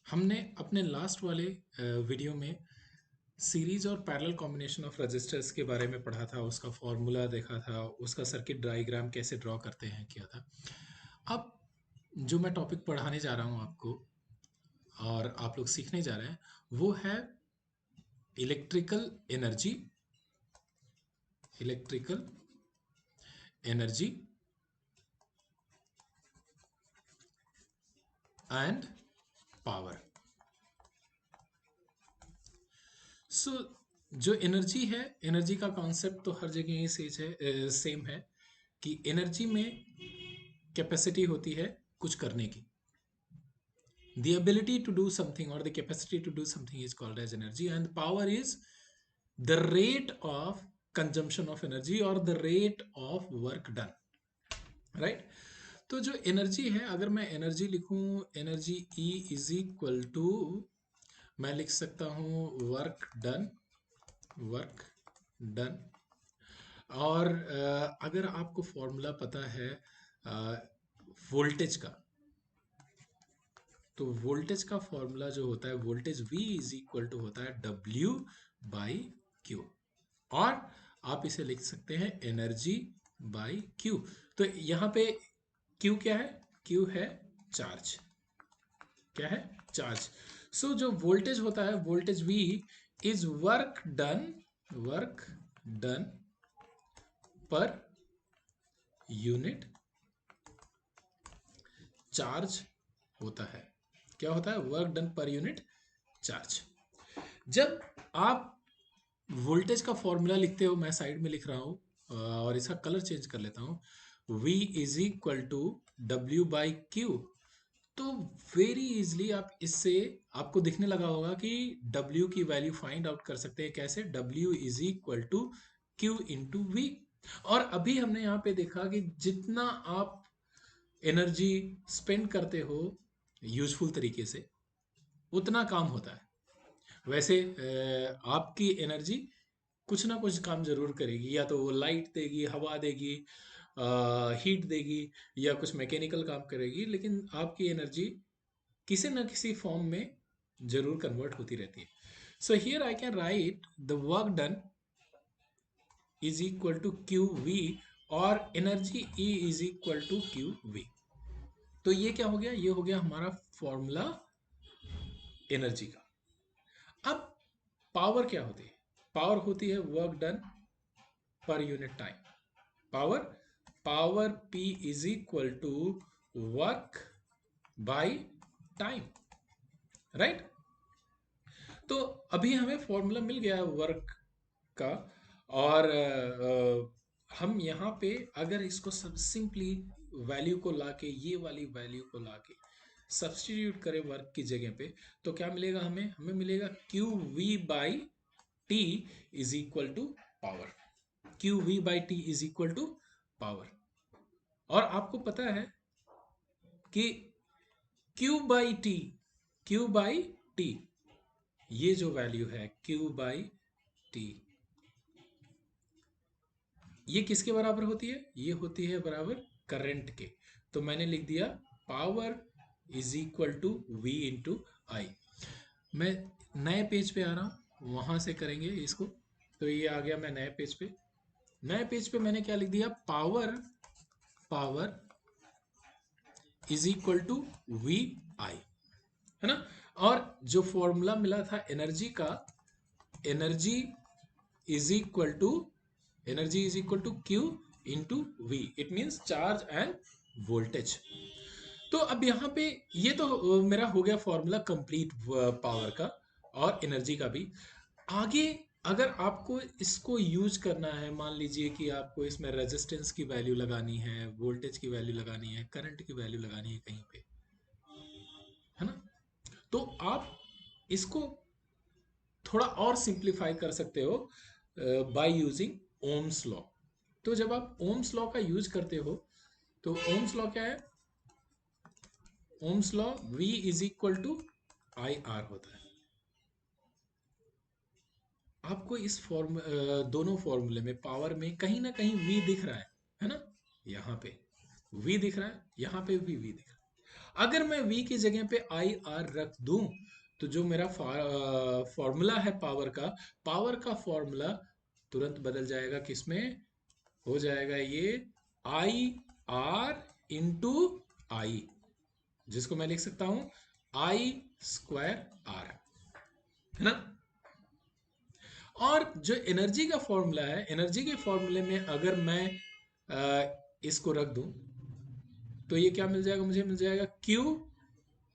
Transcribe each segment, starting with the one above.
हमने अपने लास्ट वाले वीडियो में सीरीज और पैरेलल कॉम्बिनेशन ऑफ रजिस्टर्स के बारे में पढ़ा था, उसका फॉर्मूला देखा था, उसका सर्किट डायग्राम कैसे ड्रॉ करते हैं किया था। अब जो मैं टॉपिक पढ़ाने जा रहा हूँ आपको और आप लोग सीखने जा रहे हैं वो है electrical energy. Electrical energy and power. So जो एनर्जी है, एनर्जी का कॉन्सेप्ट तो हर जगह ही सेम है कि एनर्जी में कैपेसिटी होती है कुछ करने की। The ability to do something or the capacity to do something is called as energy, and power is the rate of consumption of energy or the rate of work done, right? तो जो energy है, अगर मैं energy लिखूं, energy E is equal to, मैं लिख सकता हूं वर्क डन। Work done. और अगर आपको फॉर्मूला पता है वोल्टेज का, तो वोल्टेज का फॉर्मूला जो होता है, voltage V is equal to होता है W बाई क्यू। और आप इसे लिख सकते हैं एनर्जी बाई क्यू। तो यहाँ पे Q क्या है? Q है चार्ज। क्या है? चार्ज। सो जो वोल्टेज होता है, voltage V is work done. Work done per unit charge होता है। क्या होता है? Work done per unit charge. जब आप वोल्टेज का फॉर्मूला लिखते हो, मैं साइड में लिख रहा हूं और इसका कलर चेंज कर लेता हूं, V is equal to W by Q. तो वेरी इजली आप इससे, आपको दिखने लगा होगा कि W की वैल्यू फाइंड आउट कर सकते हैं। कैसे? W is equal to Q into V. और अभी हमने यहाँ पे देखा कि जितना आप एनर्जी स्पेंड करते हो यूजफुल तरीके से, उतना काम होता है। वैसे आपकी एनर्जी कुछ ना कुछ काम जरूर करेगी, या तो वो लाइट देगी, हवा देगी, हीट देगी, या कुछ मैकेनिकल काम करेगी, लेकिन आपकी एनर्जी किसी ना किसी फॉर्म में जरूर कन्वर्ट होती रहती है। So here I can write the work done is equal to Q V, और energy E is equal to Q V. तो ये क्या हो गया? ये हो गया हमारा फॉर्मूला एनर्जी का। अब पावर क्या होती है? पावर होती है work done per unit time. Power, power P is equal to work by time, right? तो अभी हमें फॉर्मूला मिल गया वर्क का। और हम यहाँ पे अगर इसको सब सिंपली वैल्यू को लाके, ये वाली वैल्यू को लाके सब्सटीट्यूट करें वर्क की जगह पे, तो क्या मिलेगा हमें? हमें मिलेगा Q V by T is equal to power. Q V by T is equal to power. और आपको पता है कि Q by T, Q by T, ये जो वैल्यू है क्यू बाई टी, ये किसके बराबर होती है? ये होती है बराबर करंट के। तो मैंने लिख दिया power is equal to V into I. मैं नए पेज पे आ रहा हूं, वहां से करेंगे इसको। तो ये आ गया मैं नए पेज पे। नए पेज पे मैंने क्या लिख दिया? Power, power is equal to V I, है ना? और जो फॉर्मूला मिला था एनर्जी का, energy is equal to, energy is equal to Q into V, it means charge and voltage. तो अब यहाँ पे ये तो मेरा हो गया फॉर्मूला कंप्लीट पावर का और एनर्जी का भी। आगे अगर आपको इसको यूज करना है, मान लीजिए कि आपको इसमें रेजिस्टेंस की वैल्यू लगानी है, वोल्टेज की वैल्यू लगानी है, करंट की वैल्यू लगानी है कहीं पे, है ना? तो आप इसको थोड़ा और सिंप्लीफाई कर सकते हो बाय यूजिंग ओम्स लॉ। तो जब आप ओम्स लॉ का यूज करते हो, तो ओम्स लॉ क्या है? Ohm's law V is equal to I R होता है। आपको इस दोनों फॉर्मूले में, पावर में कहीं ना कहीं V दिख रहा है ना? यहाँ पे V दिख रहा है, यहाँ पे भी V दिख रहा है। अगर मैं v की जगह पे आई आर रख दूं तो जो मेरा फॉर्मूला है पावर का फॉर्मूला तुरंत बदल जाएगा, किसमें हो जाएगा ये आई आर इंटू आई, जिसको मैं लिख सकता हूं आई स्क्वायर आर, है ना। और जो एनर्जी का फॉर्मूला है, एनर्जी के फॉर्मूले में अगर मैं इसको रख दूं तो ये क्या मिल जाएगा, मुझे मिल जाएगा Q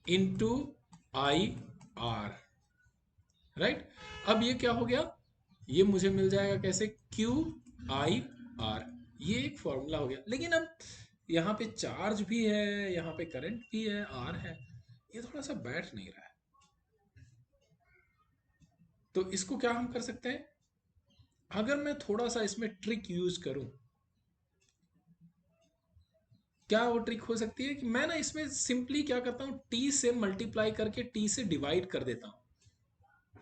into I R, right. अब ये क्या हो गया, ये मुझे मिल जाएगा कैसे, Q आई आर, ये एक फॉर्मूला हो गया। लेकिन अब यहाँ पे चार्ज भी है, यहाँ पे करंट भी है, आर है, ये थोड़ा सा बैठ नहीं रहा है। तो इसको क्या हम कर सकते हैं, अगर मैं थोड़ा सा इसमें ट्रिक यूज करूं, क्या वो ट्रिक हो सकती है कि मैं ना इसमें सिंपली क्या करता हूं, टी से मल्टीप्लाई करके टी से डिवाइड कर देता हूं।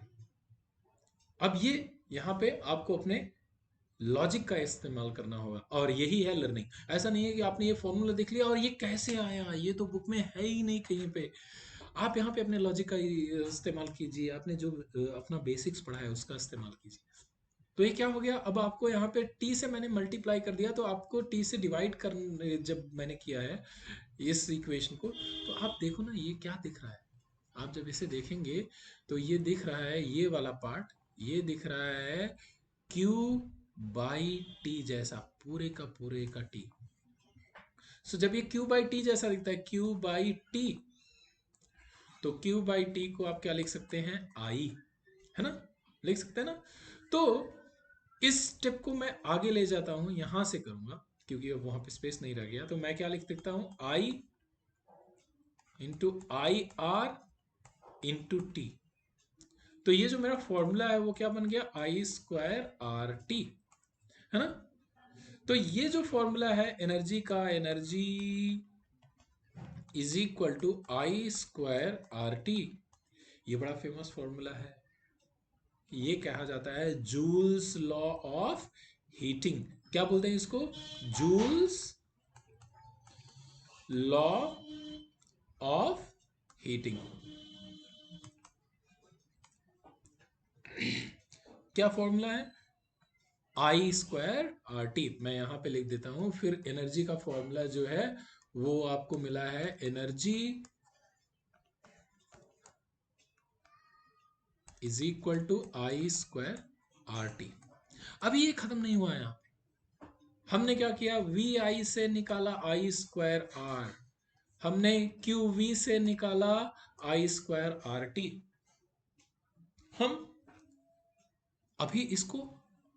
अब ये यहां पे आपको अपने लॉजिक का इस्तेमाल करना होगा, और यही है लर्निंग। ऐसा नहीं है कि आपने ये फॉर्मूला देख लिया और ये कैसे आया, ये तो बुक में है ही नहीं कहीं पे। आप यहाँ पे अपने लॉजिक का इस्तेमाल कीजिए, आपने जो अपना बेसिक्स पढ़ा है उसका इस्तेमाल कीजिए। तो ये क्या हो गया, अब आपको यहाँ पे t से मैंने मल्टीप्लाई कर दिया, तो आपको t से डिवाइड कर, जब मैंने किया है इस इक्वेशन को, तो आप देखो ना ये क्या दिख रहा है। आप जब इसे देखेंगे तो ये दिख रहा है, ये वाला पार्ट ये दिख रहा है Q बाई टी जैसा, पूरे का पूरे का t। सो जब ये Q बाई टी जैसा दिखता है, Q बाई टी, तो Q बाई टी को आप क्या लिख सकते हैं, I, है ना, लिख सकते हैं ना। तो इस स्टेप को मैं आगे ले जाता हूं, यहां से करूंगा क्योंकि अब वहां पे स्पेस नहीं रह गया, तो मैं क्या लिख सकता हूं, I into I R into T. तो ये जो मेरा फॉर्मूला है वो क्या बन गया, आई स्क्वायर आर टी, है ना। तो ये जो फॉर्मूला है एनर्जी का, energy is equal to I square R T, ये बड़ा फेमस फॉर्मूला है। ये कहा जाता है जूल्स लॉ ऑफ हीटिंग। क्या बोलते हैं इसको, जूल्स लॉ ऑफ हीटिंग। क्या फॉर्मूला है, आई स्क्वायर आर टी, मैं यहां पे लिख देता हूं। फिर एनर्जी का फॉर्मूला जो है वो आपको मिला है, energy is equal to I square R T. अभी ये खत्म नहीं हुआ, यहां हमने क्या किया, वी आई से निकाला आई स्क्वायर आर, हमने क्यू वी से निकाला आई स्क्वायर आर टी। हम अभी इसको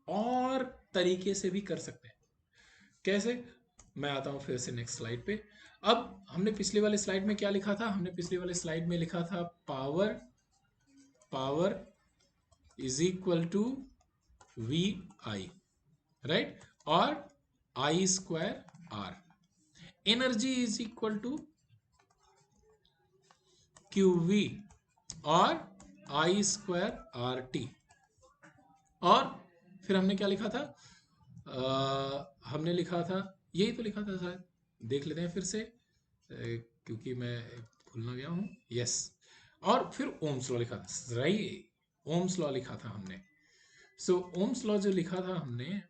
और तरीके से भी कर सकते हैं। कैसे, मैं आता हूं फिर से नेक्स्ट स्लाइड पे। अब हमने पिछले वाले स्लाइड में क्या लिखा था, हमने पिछले वाले स्लाइड में लिखा था power is equal to V I, right, और I square R. Energy is equal to Q V और आई स्क्वायर आर टी। और फिर हमने क्या लिखा था, हमने लिखा था, यही तो लिखा था शायद, देख लेते हैं फिर से, क्योंकि मैं भूलना गया हूं, यस। और फिर ओम्स लॉ लिखा था, राइट, ओम्स लॉ लिखा था हमने। सो ओम्स लॉ जो लिखा था हमने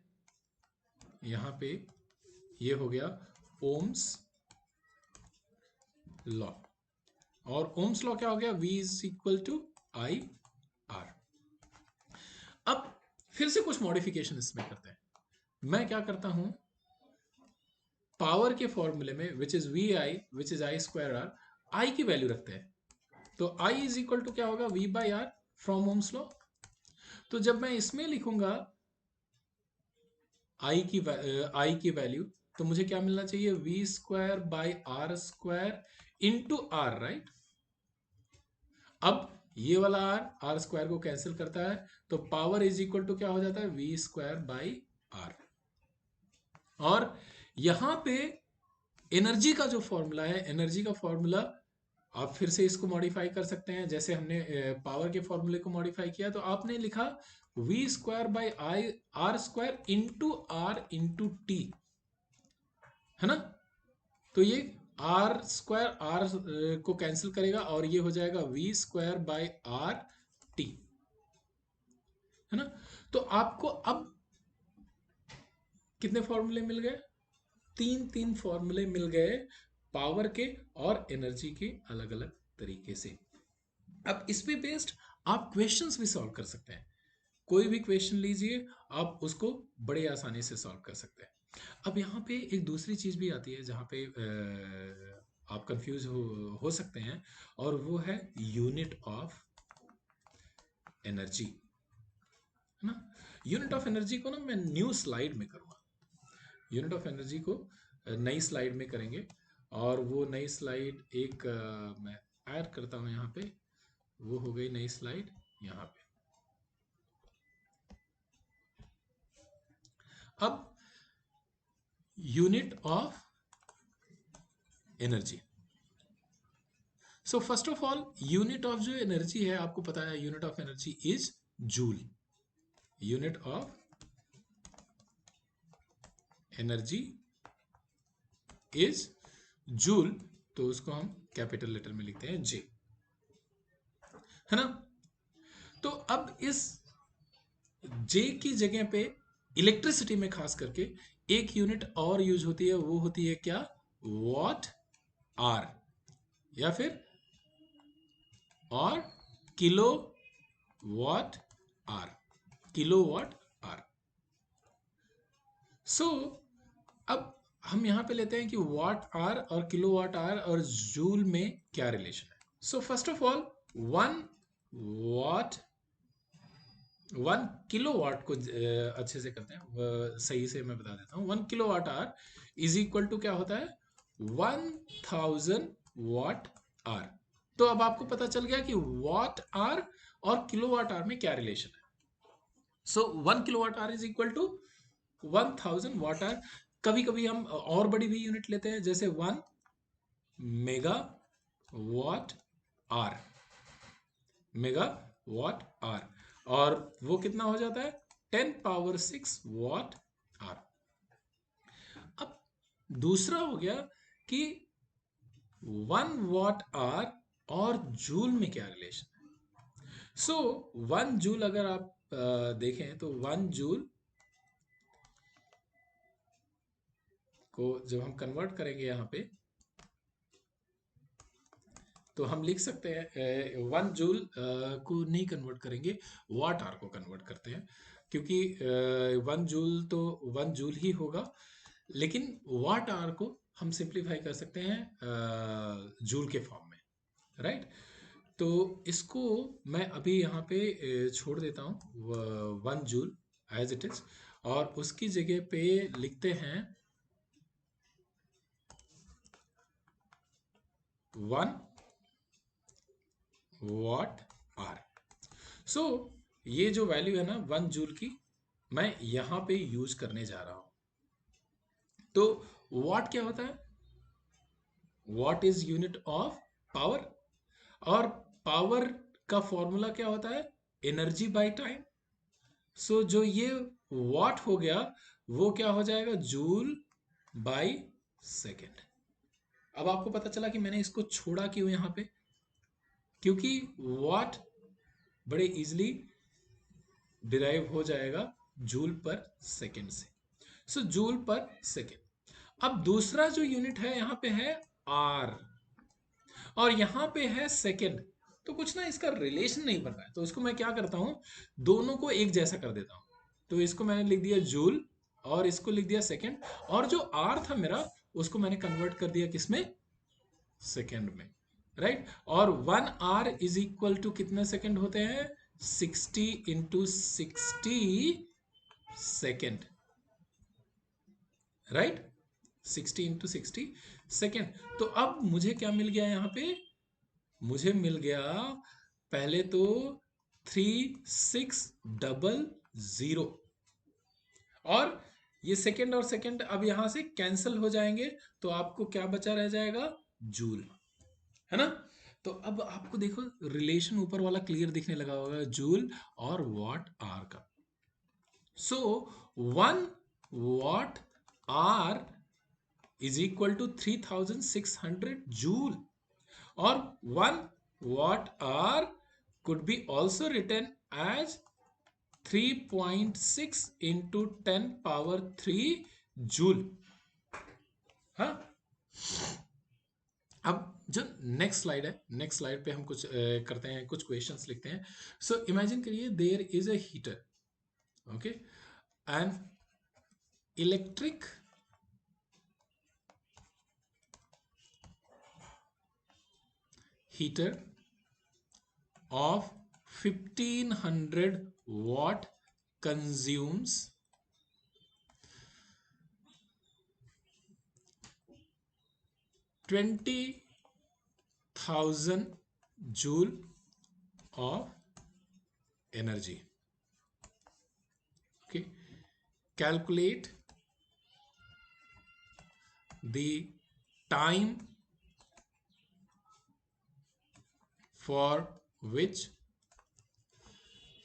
यहां पे, ये हो गया ओम्स लॉ। और ओम्स लॉ क्या हो गया, V is equal to I R. अब फिर से कुछ मॉडिफिकेशन इसमें करते हैं। मैं क्या करता हूं, पावर के फॉर्मूले में which is V I which is I square R, I की वैल्यू रखते हैं। तो आई इज इक्वल टू क्या होगा, V by R from Ohm's law. तो जब मैं इसमें लिखूंगा आई की वैल्यू, तो मुझे क्या मिलना चाहिए, V square by R square into R, right. अब ये वाला आर स्क्वायर को कैंसिल करता है, तो पावर इज इक्वल टू क्या हो जाता है, वी स्क्वायर बाई आर। और यहां पे एनर्जी का जो फॉर्मूला है, एनर्जी का फॉर्मूला आप फिर से इसको मॉडिफाई कर सकते हैं, जैसे हमने पावर के फॉर्मूले को मॉडिफाई किया, तो आपने लिखा V square by I R square into R into T, है ना। तो ये आर स्क्वायर, आर को कैंसिल करेगा और ये हो जाएगा V square by R T, है ना। तो आपको अब कितने फॉर्मूले मिल गए? तीन तीन फॉर्मूले मिल गए पावर के और एनर्जी के अलग अलग तरीके से। अब इस पे बेस्ड आप क्वेश्चंस भी सॉल्व कर सकते हैं। कोई भी क्वेश्चन लीजिए, आप उसको बड़े आसानी से सॉल्व कर सकते हैं। अब यहाँ पे एक दूसरी चीज भी आती है जहाँ पे आप कंफ्यूज हो सकते हैं, और वो है यूनिट ऑफ एनर्जी, है ना। यूनिट ऑफ एनर्जी को ना मैं न्यू स्लाइड में करूँगा। यूनिट ऑफ एनर्जी को नई स्लाइड में करेंगे, और वो नई स्लाइड एक मैं ऐड करता हूँ यहाँ पे। वो हो गई नई स्लाइड यहाँ पे। अब unit of energy, so first of all unit of जो एनर्जी है, आपको पता है unit of energy is joule. Unit of energy is joule, तो उसको हम कैपिटल लेटर में लिखते हैं जे, है ना। तो अब इस जे की जगह पे इलेक्ट्रिसिटी में खास करके एक यूनिट और यूज होती है, वो होती है क्या? वॉट आर, या फिर और kilo watt hour, kilo watt hour. So अब हम यहां पे लेते हैं कि वॉट आर और किलो वॉट आर और जूल में क्या रिलेशन है। So first of all one watt, 1 kilowatt को अच्छे से करते हैं, सही से मैं बता देता हूँ। 1 kilowatt hour is equal to क्या होता है? 1000 वॉट आर। तो अब आपको पता चल गया कि वॉट आर और किलोवाट आर में क्या रिलेशन है। So 1 kilowatt hour is equal to 1000 watt hour. कभी कभी हम और बड़ी भी यूनिट लेते हैं, जैसे 1 megawatt hour, megawatt hour, और वो कितना हो जाता है? 10 पावर 6 वॉट आर। अब दूसरा हो गया कि 1 वॉट आर और जूल में क्या रिलेशन है। सो 1 जूल अगर आप देखें तो 1 जूल को जब हम कन्वर्ट करेंगे यहाँ पे, तो हम लिख सकते हैं 1 जूल को नहीं कन्वर्ट करेंगे, वॉट आर को कन्वर्ट करते हैं, क्योंकि 1 जूल तो 1 जूल ही होगा, लेकिन वॉट आर को हम सिंप्लीफाई कर सकते हैं जूल के फॉर्म में, राइट। तो इसको मैं अभी यहाँ पे छोड़ देता हूँ 1 जूल एज इट इज, और उसकी जगह पे लिखते हैं 1 वॉट आर। सो ये जो वैल्यू है ना 1 जूल की, मैं यहां पे यूज करने जा रहा हूं। तो वॉट क्या होता है? What is unit of power, और पावर का फॉर्मूला क्या होता है? Energy by time. सो जो ये वॉट हो गया, वो क्या हो जाएगा? Joule by second. अब आपको पता चला कि मैंने इसको छोड़ा क्यों यहां पे, क्योंकि वॉट बड़े इजिली डिराइव हो जाएगा जूल पर सेकेंड से। सो जूल पर सेकेंड। अब दूसरा जो यूनिट है यहाँ पे है आर, और यहाँ पे है सेकेंड। तो कुछ ना इसका रिलेशन नहीं बन रहा है, तो इसको मैं क्या करता हूँ, दोनों को एक जैसा कर देता हूँ। तो इसको मैंने लिख दिया जूल, और इसको लिख दिया सेकेंड, और जो आर था मेरा उसको मैंने कन्वर्ट कर दिया किसमें? सेकेंड में, राइट। और 1 आर इज इक्वल टू कितने सेकेंड होते हैं? 60 × 60 सेकेंड, राइट। 60 × 60 सेकेंड। तो अब मुझे क्या मिल गया यहाँ पे? मुझे मिल गया पहले तो 3600, और ये सेकेंड और सेकेंड अब यहां से कैंसिल हो जाएंगे, तो आपको क्या बचा रह जाएगा? जूल, है ना। तो अब आपको देखो रिलेशन ऊपर वाला क्लियर दिखने लगा होगा, जूल और वॉट आर का। So 1 watt hour is equal to 3600 joule, or 1 watt hour could be also written as 3.6 into 10 power 3 joule. हाँ, अब जो नेक्स्ट स्लाइड है, नेक्स्ट स्लाइड पे हम कुछ करते हैं, कुछ क्वेश्चंस लिखते हैं। सो इमेजिन करिए there is a heater, okay, and electric heater of 1500 watt consumes 20,000 joule of energy. Okay, calculate the time for which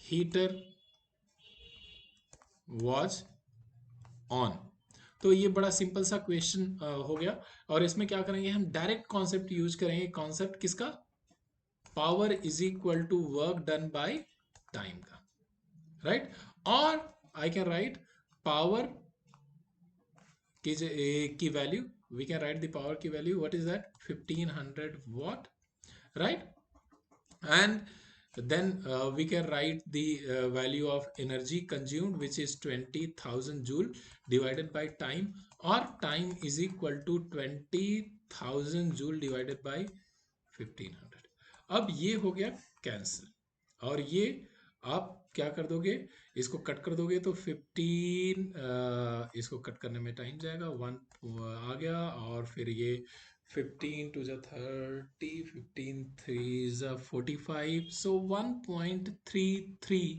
heater was on। तो ये बड़ा सिंपल सा क्वेश्चन हो गया, और इसमें क्या करेंगे हम, डायरेक्ट कॉन्सेप्ट यूज करेंगे। कॉन्सेप्ट किसका? Power is equal to work done by time का, राइट? और आई कैन राइट पावर की value, we can write the power की value, what is that? 1500 watt, right? And then we can write the value of energy consumed, which is 20,000 joule divided by time, or time is equal to 20,000 joule divided by 1500। अब ये हो गया cancel, और ये आप क्या कर दोगे, इसको कट कर दोगे तो 15, इसको कट करने में टाइम जाएगा, 1 आ गया, और फिर ये 15 to the 30, 15 3 is 45, so 1.33,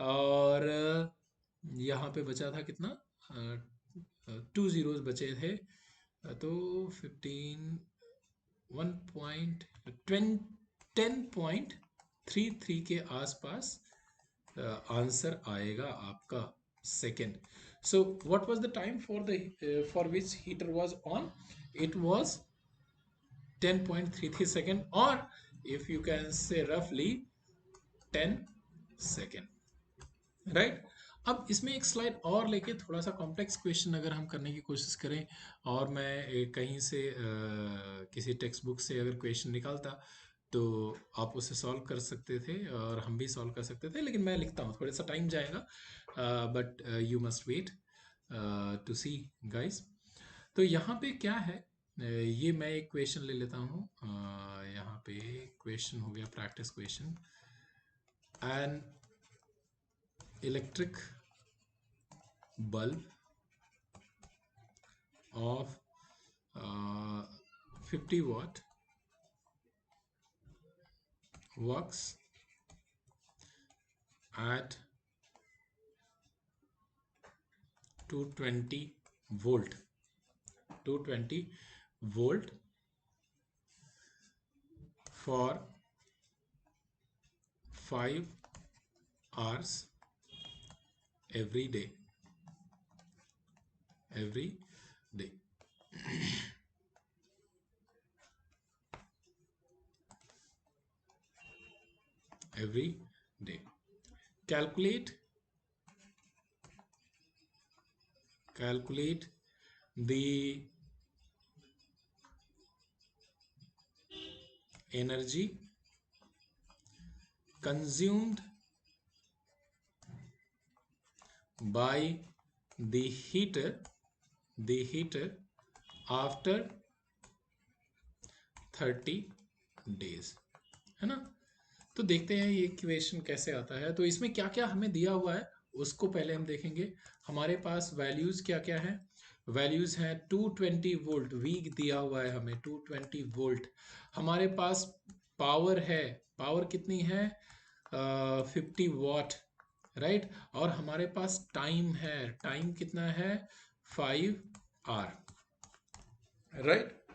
और यहाँ पे बचा था कितना, 2 zeros बचे थे, तो 15 10.33 के आसपास आंसर आएगा आपका second. So what was the time for which heater was on? It was 10.33 second, और इफ यू कैन से रफली 10 सेकेंड, राइट? अब इसमें एक स्लाइड और लेके थोड़ा सा कॉम्प्लेक्स क्वेश्चन अगर हम करने की कोशिश करें, और मैं कहीं से किसी टेक्स्ट बुक से अगर क्वेश्चन निकालता तो आप उसे सॉल्व कर सकते थे, और हम भी सॉल्व कर सकते थे, लेकिन मैं लिखता हूँ, थोड़ा सा टाइम जाएगा, but you must wait to see guys. तो यहाँ पे क्या है, ये मैं एक क्वेश्चन ले लेता हूँ, यहाँ पे क्वेश्चन हो गया practice question. And electric bulb of 50 watt works at 220 volt, 220 volt for 5 hours every day, every day। every day, calculate the energy consumed by the heater after 30 days, है ना? तो देखते हैं ये इक्वेशन कैसे आता है। तो इसमें क्या क्या हमें दिया हुआ है उसको पहले हम देखेंगे। हमारे पास वैल्यूज क्या क्या है? वैल्यूज हैं 220 वोल्ट, वीक दिया हुआ है हमें 220 वोल्ट। हमारे पास पावर है, पावर कितनी है? 50 वॉट, राइट? और हमारे पास टाइम है, टाइम कितना है? 5 आवर, राइट?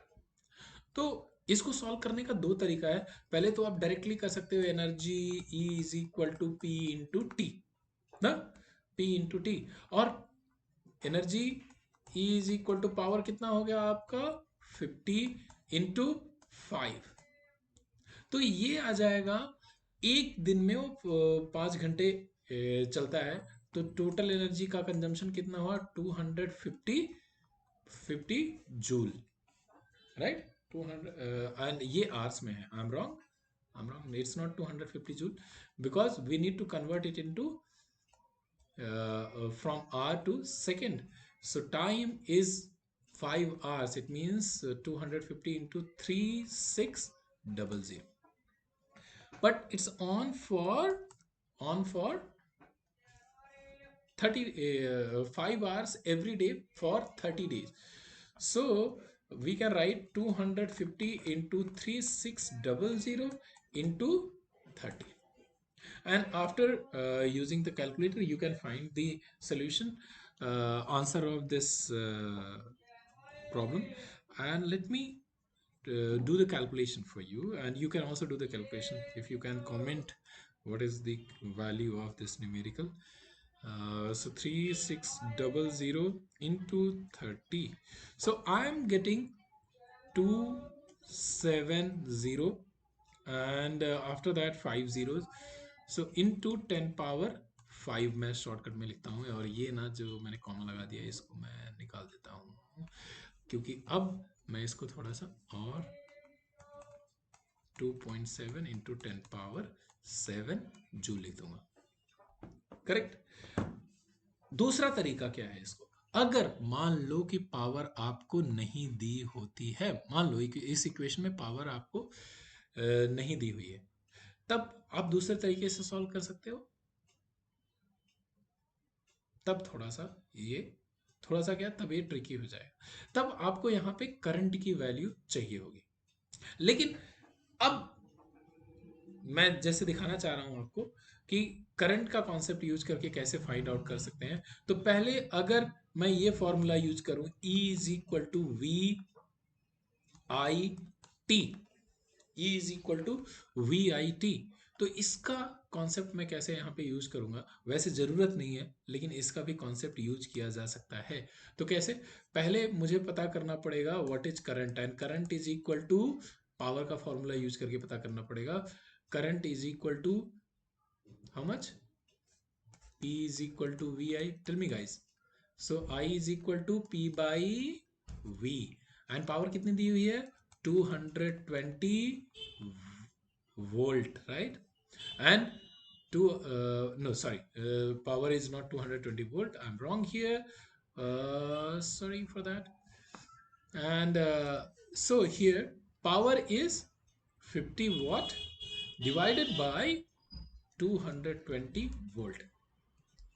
तो इसको सॉल्व करने का दो तरीका है। पहले तो आप डायरेक्टली कर सकते हो, energy E is equal to P into T, ना, P इंटू टी। और energy E is equal to power कितना हो गया आपका 50 इंटू 5, तो ये आ जाएगा एक दिन में वो 5 घंटे चलता है, तो टोटल एनर्जी का कंजम्पशन कितना हुआ 250 जूल, राइट। 200 एंड ये आवर्स में है, I am wrong, it's not 250 joule because we need to convert it into from hour to second. So time is 5 hours. It means 250 into 3600. But it's on for 5 hours every day for 30 days. So we can write 250 into 3600 into 30. And after using the calculator you can find the solution answer of this problem. And let me do the calculation for you, and you can also do the calculation if you can comment what is the value of this numerical. So 3600 into 30, so I am getting 270, and after that 5 zeros, so into 10 power 5 मैं shortcut में लिखता हूँ, और ये ना जो मैंने comma लगा दिया इसको मैं निकाल देता हूँ, क्योंकि अब मैं इसको थोड़ा सा और 2.7 इंटू 10 पावर 7 जूल लिख दूंगा, करेक्ट। दूसरा तरीका क्या है इसको, अगर मान लो कि पावर आपको नहीं दी होती है, मान लो कि इस इक्वेशन में पावर आपको नहीं दी हुई है, तब आप दूसरे तरीके से सॉल्व कर सकते हो। तब थोड़ा सा क्या, तब ये ट्रिकी हो जाएगा, तब आपको यहाँ पे करंट की वैल्यू चाहिए होगी। लेकिन अब मैं जैसे दिखाना चाह रहा हूं आपको कि करंट का कॉन्सेप्ट यूज करके कैसे फाइंड आउट कर सकते हैं। तो पहले अगर मैं ये फॉर्मूला यूज करूं E is equal to V I T, E is equal to V I T, तो इसका कॉन्सेप्ट मैं कैसे यहाँ पे यूज करूंगा, वैसे जरूरत नहीं है लेकिन इसका भी कॉन्सेप्ट यूज किया जा सकता है। तो कैसे, पहले मुझे पता करना पड़ेगा what is current, and current is equal to power का फॉर्मूला यूज करके पता करना पड़ेगा। Current is equal to how much, E is equal to VI, tell me guys, so I is equal to P by V, and power कितनी दी हुई है 220 volt, right? And no sorry, power is not 220 volt, I'm wrong here, sorry for that. And so here power is 50 watt divided by 220 volt.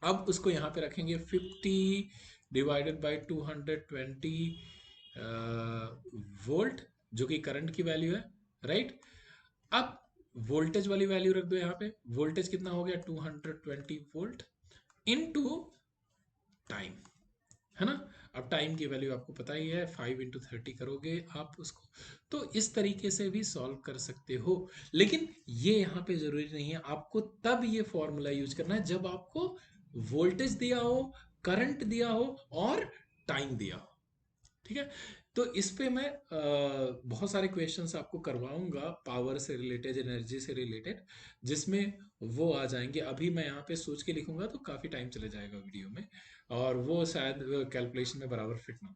अब उसको यहाँ पे रखेंगे 50 divided by 220 volt, जो कि करंट की वैल्यू है, राइट। अब वोल्टेज वाली वैल्यू रख दो यहाँ पे, वोल्टेज कितना हो गया 220 वोल्ट इनटू टाइम, है ना। अब टाइम की वैल्यू आपको पता ही है, 5 इंटू 30 करोगे आप उसको, तो इस तरीके से भी सॉल्व कर सकते हो। लेकिन ये यहाँ पे जरूरी नहीं है, आपको तब ये फॉर्मूला यूज करना है जब आपको वोल्टेज दिया हो, करंट दिया हो और टाइम दिया हो, ठीक है। तो इस पे मैं बहुत सारे क्वेश्चंस आपको करवाऊंगा पावर से रिलेटेड, एनर्जी से रिलेटेड, जिसमें वो आ जाएंगे। अभी मैं यहाँ पे सोच के लिखूंगा तो काफी टाइम चले जाएगा वीडियो में, और वो शायद कैलकुलेशन में बराबर फिट ना।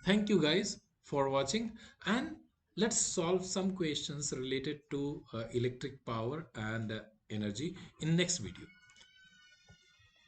Thank you guys for watching, and let's solve some questions related to electric power and energy in next video.